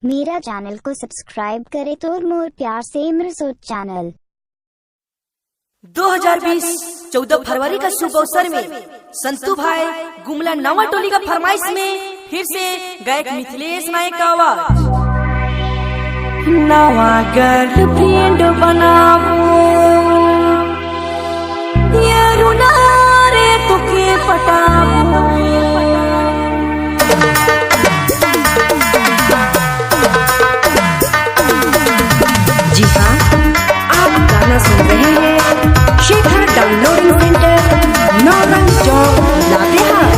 मेरा चैनल को सब्सक्राइब करे तो मोर प्यार से इमरसोच चैनल। 2020 14 फरवरी का शुभ अवसर में संतू भाई गुमला नवा टोली का फरमाइश में फिर से गायक मिथिलेश नायक का आवाज। नवा गर्लफ्रेंड बनाओ ये रुना रे तुके पटाओ। जी हाँ, आप गाना सुन रहे हैं शेखर डाउनलोडिंग सेंटर, नौरंग चौक, लातेहार।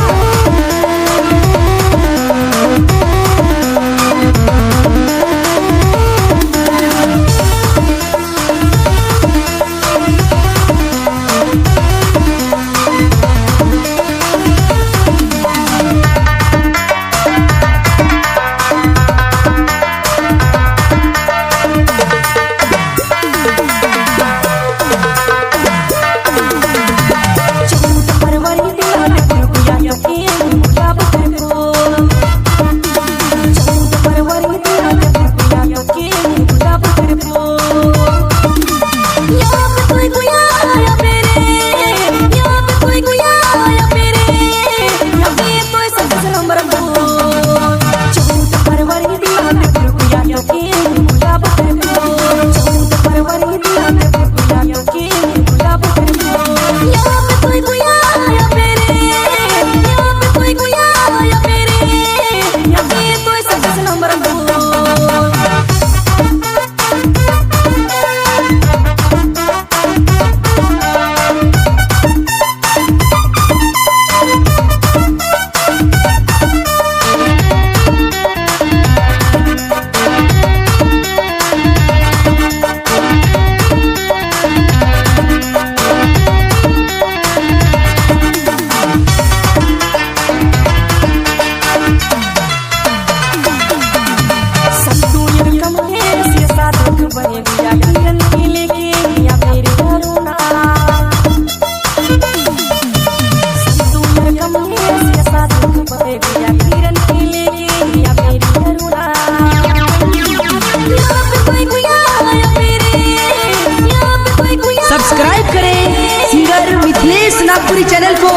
सब्सक्राइब करें सिंगर मिथिलेश नागपुरी चैनल को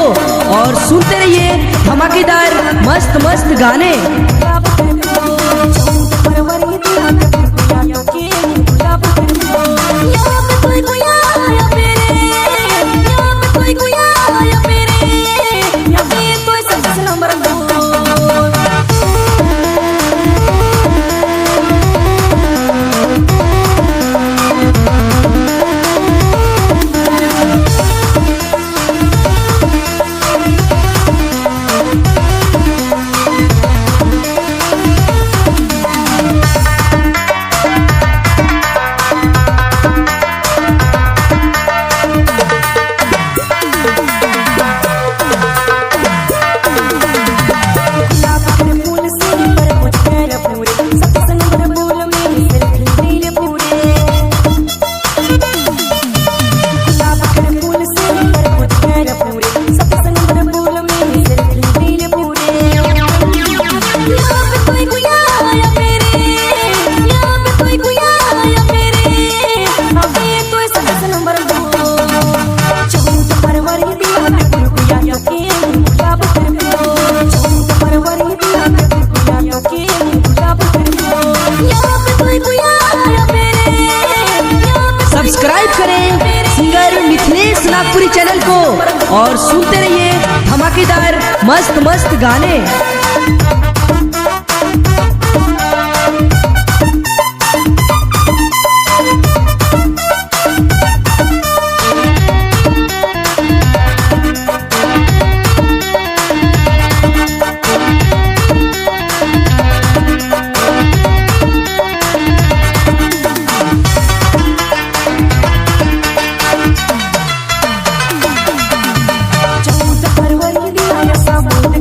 और सुनते रहिए धमाकेदार मस्त मस्त गाने। सब्सक्राइब करें सिंगर मिथिलेश नागपुरी चैनल को और सुनते रहिए धमाकेदार मस्त मस्त गाने।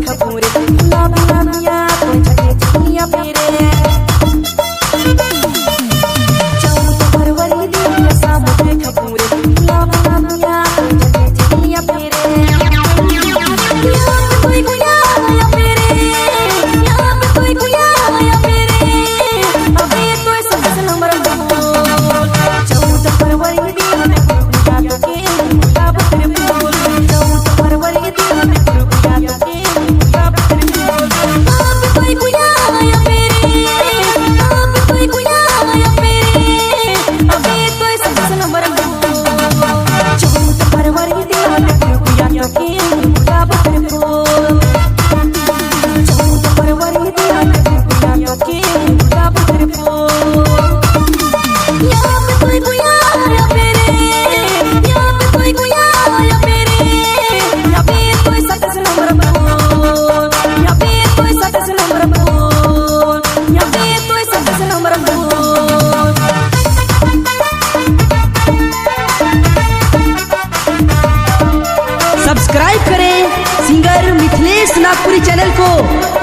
खपूरे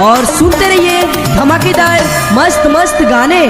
और सुनते रहिए धमाकेदार मस्त मस्त गाने।